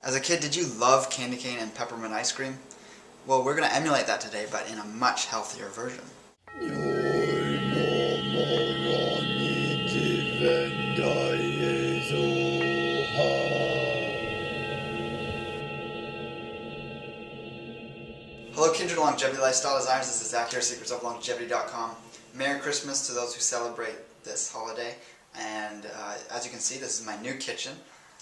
As a kid, did you love candy cane and peppermint ice cream? Well, we're going to emulate that today, but in a much healthier version. Hello, Kindred Longevity Lifestyle Designers. This is Zach here, secretsoflongevity.com. Merry Christmas to those who celebrate this holiday. And as you can see, this is my new kitchen.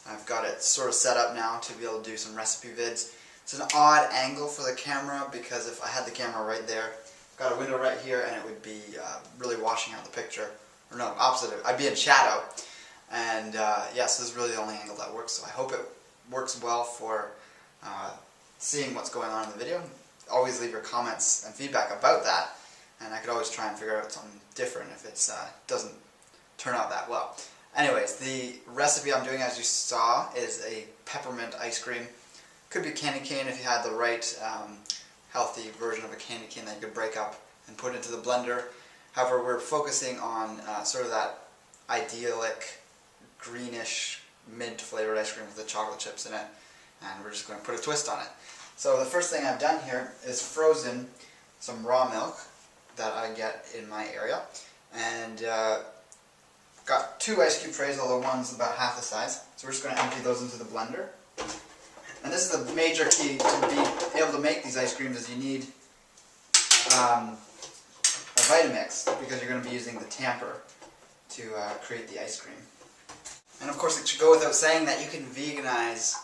I've got it sort of set up now to be able to do some recipe vids. It's an odd angle for the camera because if I had the camera right there, I've got a window right here and it would be really washing out the picture. Or no, opposite. I'd be in shadow. And yeah, so this is really the only angle that works. So I hope it works well for seeing what's going on in the video. Always leave your comments and feedback about that. And I could always try and figure out something different if it doesn't turn out that well. Anyways, the recipe I'm doing, as you saw, is a peppermint ice cream. Could be candy cane if you had the right healthy version of a candy cane that you could break up and put into the blender. However, we're focusing on sort of that idyllic, greenish, mint-flavored ice cream with the chocolate chips in it. And we're just going to put a twist on it. So the first thing I've done here is frozen some raw milk that I get in my area. And got 2 ice cube trays, although one's about half the size. So we're just going to empty those into the blender. And this is the major key to be able to make these ice creams is you need a Vitamix because you're going to be using the tamper to create the ice cream. And of course it should go without saying that you can veganize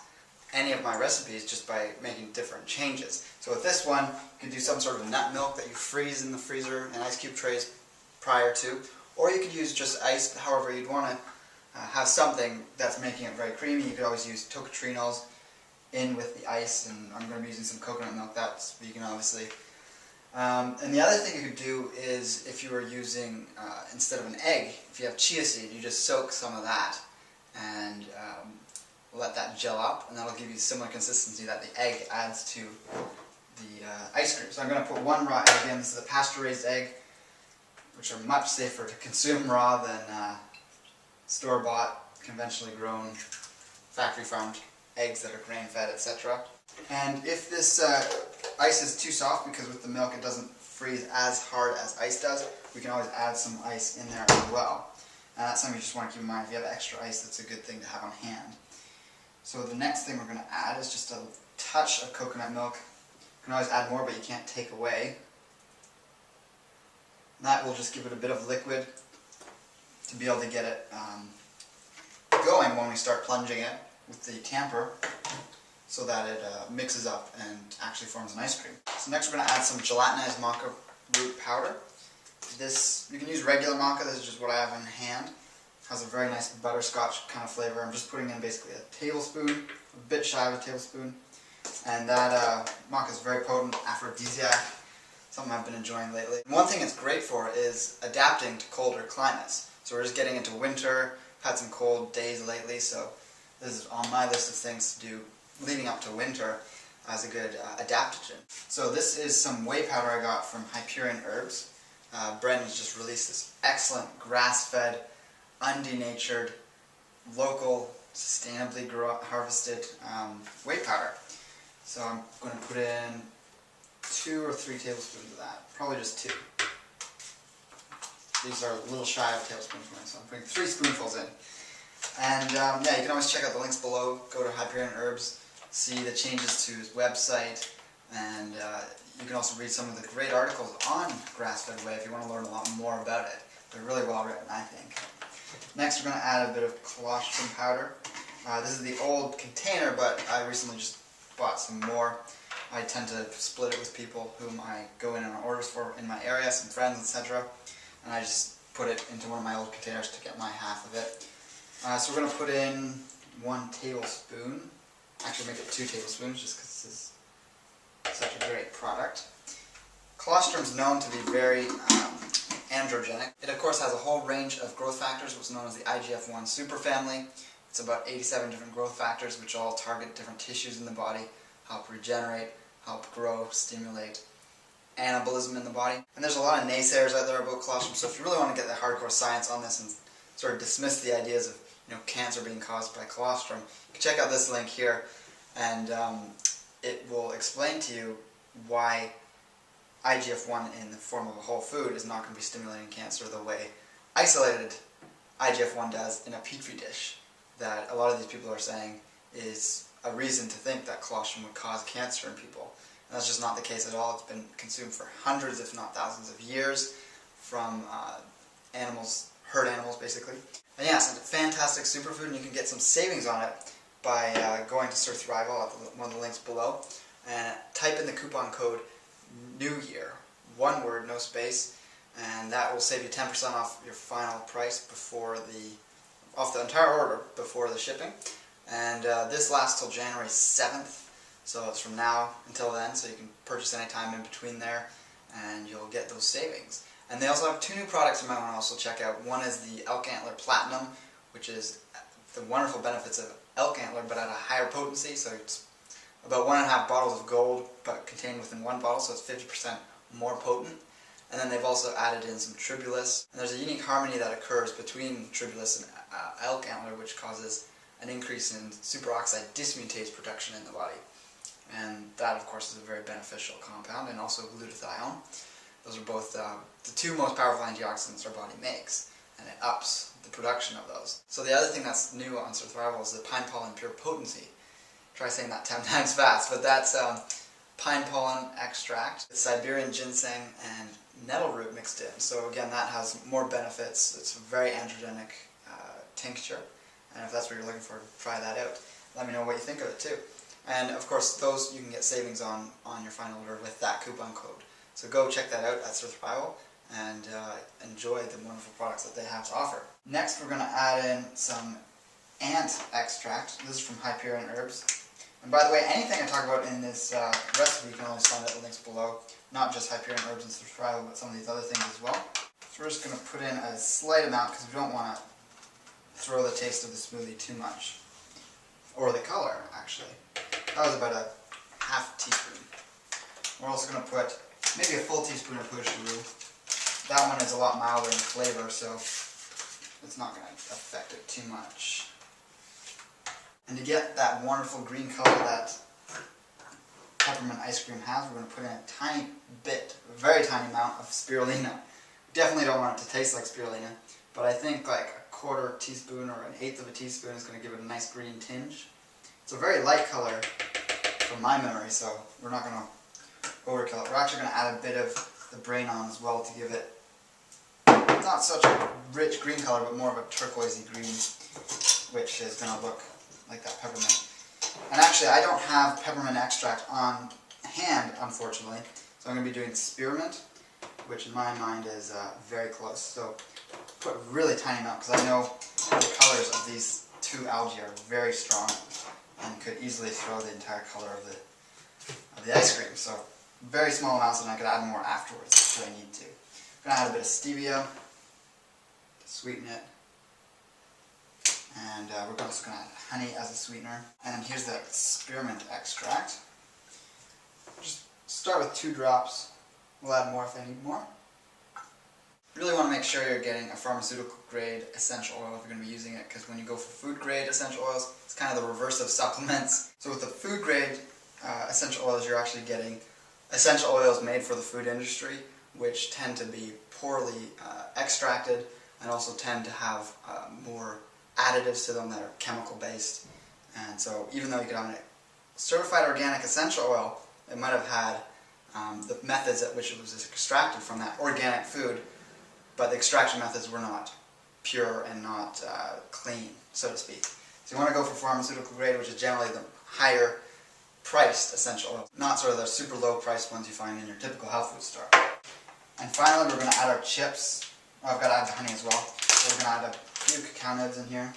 any of my recipes just by making different changes. So with this one, you can do some sort of nut milk that you freeze in the freezer in ice cube trays prior to. Or you could use just ice, however you'd want to have something that's making it very creamy. You could always use tocotrinos in with the ice, and I'm going to be using some coconut milk, that's vegan obviously. And the other thing you could do is if you were using, instead of an egg, if you have chia seed, you just soak some of that and let that gel up, and that'll give you similar consistency that the egg adds to the ice cream. So I'm going to put 1 raw egg in. This is a pasture-raised egg, which are much safer to consume raw than store-bought, conventionally grown, factory-farmed eggs that are grain-fed, etc. And if this ice is too soft, because with the milk it doesn't freeze as hard as ice does, we can always add some ice in there as well. And that's something you just want to keep in mind. If you have extra ice, that's a good thing to have on hand. So the next thing we're going to add is just a touch of coconut milk. You can always add more, but you can't take away. That will just give it a bit of liquid to be able to get it going when we start plunging it with the tamper so that it mixes up and actually forms an ice cream. So next we're going to add some gelatinized maca root powder. This, you can use regular maca, this is just what I have in hand. It has a very nice butterscotch kind of flavor. I'm just putting in basically a tablespoon, a bit shy of a tablespoon. And that maca is very potent aphrodisiac. Something I've been enjoying lately. And one thing it's great for is adapting to colder climates. So we're just getting into winter, I've had some cold days lately, so this is on my list of things to do leading up to winter as a good adaptogen. So this is some whey powder I got from Hyperion Herbs. Brendan's just released this excellent grass-fed, undenatured, local, sustainably harvested whey powder. So I'm going to put in 2 or 3 tablespoons of that. Probably just 2. These are a little shy of a tablespoon for me, so I'm putting 3 spoonfuls in. And yeah, you can always check out the links below. Go to Hyperion Herbs, see the changes to his website, and you can also read some of the great articles on grass-fed whey if you want to learn a lot more about it. They're really well written, I think. Next we're going to add a bit of colostrum powder. This is the old container, but I recently just bought some more. I tend to split it with people whom I go in on orders for in my area, some friends, etc. And I just put it into one of my old containers to get my half of it. So we're going to put in 1 tablespoon. Actually make it 2 tablespoons just because this is such a great product. Colostrum is known to be very androgenic. It of course has a whole range of growth factors, what's known as the IGF-1 superfamily. It's about 87 different growth factors which all target different tissues in the body, help regenerate, help grow, stimulate anabolism in the body. And there's a lot of naysayers out there about colostrum, so if you really want to get the hardcore science on this and sort of dismiss the ideas of cancer being caused by colostrum, you can check out this link here. and it will explain to you why IGF-1 in the form of a whole food is not going to be stimulating cancer the way isolated IGF-1 does in a petri dish, that a lot of these people are saying is a reason to think that colostrum would cause cancer in people. And that's just not the case at all. It's been consumed for hundreds, if not thousands of years from animals, herd animals basically. And yeah, it's a fantastic superfood, and you can get some savings on it by going to Sir Thrival at one of the links below and type in the coupon code NEWYEAR, one word, no space, and that will save you 10% off your final price off the entire order before the shipping. And this lasts till January 7th, so it's from now until then, so you can purchase any time in between there and you'll get those savings. And they also have two new products you might want to also check out. One is the Elk Antler Platinum, which is the wonderful benefits of elk antler but at a higher potency, so it's about 1.5 bottles of gold but contained within one bottle, so it's 50% more potent. And then they've also added in some tribulus, and there's a unique harmony that occurs between tribulus and elk antler, which causes an increase in superoxide dismutase production in the body. And that, of course, is a very beneficial compound, and also glutathione. Those are both the two most powerful antioxidants our body makes, and it ups the production of those. So the other thing that's new on Sir Thrival is the pine pollen pure potency. Try saying that 10 times fast, but that's pine pollen extract, Siberian ginseng, and nettle root mixed in. So again, that has more benefits. It's a very androgenic tincture, and if that's what you're looking for, try that out. Let me know what you think of it too. And of course, those you can get savings on your final order with that coupon code. So go check that out at Sir Thrival and enjoy the wonderful products that they have to offer. Next, we're going to add in some ant extract. This is from Hyperion Herbs. And by the way, anything I talk about in this recipe you can always find at the links below. Not just Hyperion Herbs and Sir Thrival, but some of these other things as well. So we're just going to put in a slight amount because we don't want to throw the taste of the smoothie too much. Or the color, actually. That was about a half teaspoon. We're also going to put maybe a full teaspoon of push-roux. That one is a lot milder in flavor, so it's not going to affect it too much. And to get that wonderful green color that peppermint ice cream has, we're going to put in a tiny bit, a very tiny amount of spirulina. We definitely don't want it to taste like spirulina, but I think like a 1/4 teaspoon or 1/8 of a teaspoon is going to give it a nice green tinge. It's a very light color from my memory, so we're not going to overkill it. We're actually going to add a bit of the brain on as well to give it not such a rich green color, but more of a turquoisey green, which is going to look like that peppermint. And actually, I don't have peppermint extract on hand, unfortunately, so I'm going to be doing spearmint, which in my mind is very close. So put a really tiny amount, because I know the colors of these two algae are very strong and could easily throw the entire color of the ice cream. So very small amounts, and I could add more afterwards if I need to. I'm going to add a bit of stevia to sweeten it. And we're also going to add honey as a sweetener. And here's that spearmint extract. Just start with 2 drops. We'll add more if I need more. You really want to make sure you're getting a pharmaceutical grade essential oil if you're going to be using it, because when you go for food grade essential oils, it's kind of the reverse of supplements. So with the food grade essential oils, you're actually getting essential oils made for the food industry, which tend to be poorly extracted and also tend to have more additives to them that are chemical based. And so even though you could have a certified organic essential oil, it might have had the methods at which it was extracted from that organic food, but the extraction methods were not pure and not clean, so to speak. So you want to go for pharmaceutical grade, which is generally the higher priced essential oils, not sort of the super low priced ones you find in your typical health food store. And finally, we're going to add our chips. Oh, I've got to add the honey as well. So we're going to add a few cacao nibs in here.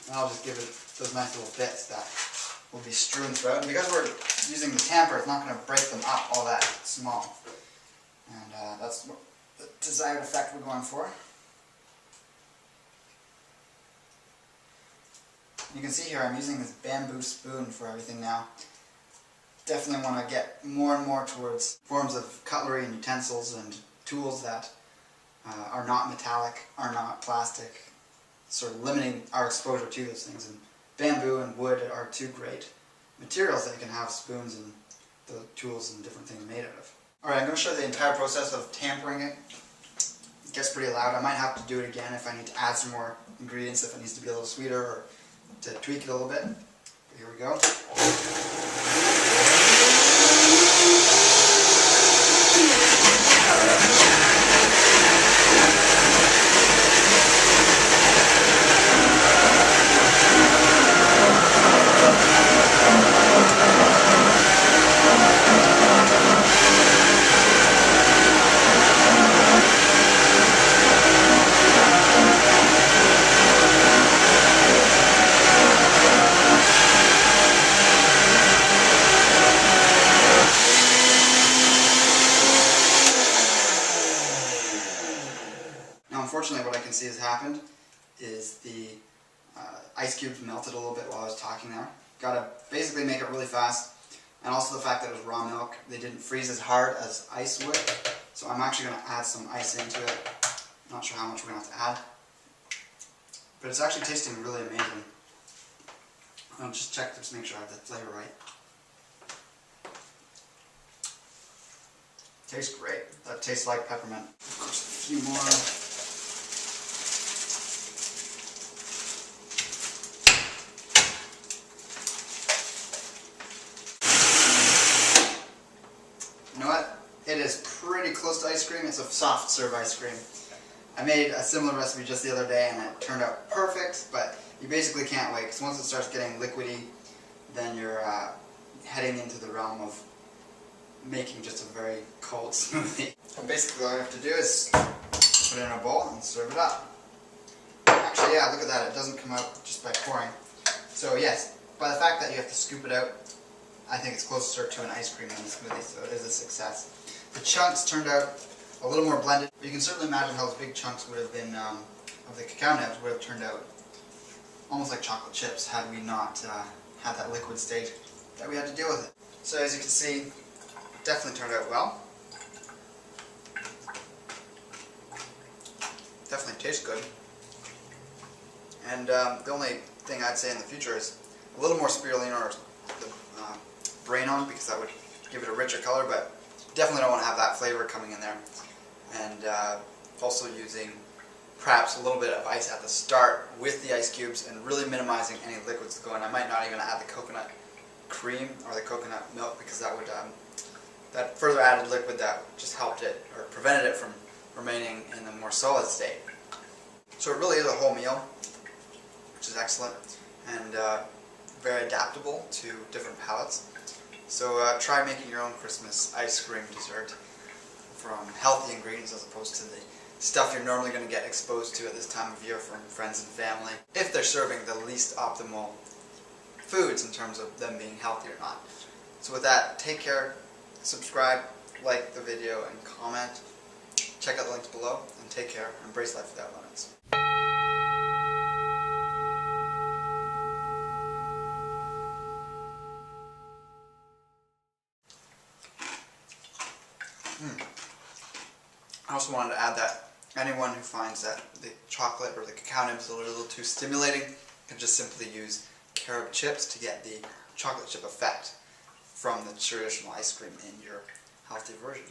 And I'll just give it those nice little bits that will be strewn throughout. And because we're using the tamper, it's not going to break them up all that small. And that's the desired effect we're going for. You can see here I'm using this bamboo spoon for everything now. Definitely want to get more and more towards forms of cutlery and utensils and tools that are not metallic, are not plastic, sort of limiting our exposure to those things and bamboo and wood are two great materials that you can have spoons and the tools and different things made out of. Alright, I'm going to show you the entire process of tampering it. It gets pretty loud. I might have to do it again if I need to add some more ingredients, if it needs to be a little sweeter or to tweak it a little bit. But here we go. Unfortunately, what I can see has happened is the ice cubes melted a little bit while I was talking there. Got to basically make it really fast, and also the fact that it was raw milk. They didn't freeze as hard as ice would, so I'm actually going to add some ice into it. Not sure how much we're going to have to add, but it's actually tasting really amazing. I'll just check to make sure I have the flavor right. Tastes great. That tastes like peppermint. Of course, a few more. You know what? It is pretty close to ice cream. It's a soft serve ice cream. I made a similar recipe just the other day and it turned out perfect, but you basically can't wait because once it starts getting liquidy, then you're heading into the realm of making just a very cold smoothie. So basically all I have to do is put it in a bowl and serve it up. Actually, yeah, look at that. It doesn't come out just by pouring. So yes, by the fact that you have to scoop it out, I think it's closer to an ice cream than a smoothie, so it is a success. The chunks turned out a little more blended, but you can certainly imagine how those big chunks would have been, of the cacao nibs would have turned out almost like chocolate chips had we not had that liquid state that we had to deal with it. So as you can see, it definitely turned out well. Definitely tastes good. And the only thing I'd say in the future is a little more spirulina or the brain on, because that would give it a richer color, but definitely don't want to have that flavor coming in there. And also using perhaps a little bit of ice at the start with the ice cubes and really minimizing any liquids that go in. I might not even add the coconut cream or the coconut milk because that would that further added liquid that just helped it or prevented it from remaining in a more solid state. So it really is a whole meal, which is excellent and very adaptable to different palates. So try making your own Christmas ice cream dessert from healthy ingredients as opposed to the stuff you're normally going to get exposed to at this time of year from friends and family, if they're serving the least optimal foods in terms of them being healthy or not. So with that, take care, subscribe, like the video, and comment. Check out the links below, and take care. Embrace life without limits. I also wanted to add that anyone who finds that the chocolate or the cacao nibs is a little too stimulating can just simply use carob chips to get the chocolate chip effect from the traditional ice cream in your healthy version.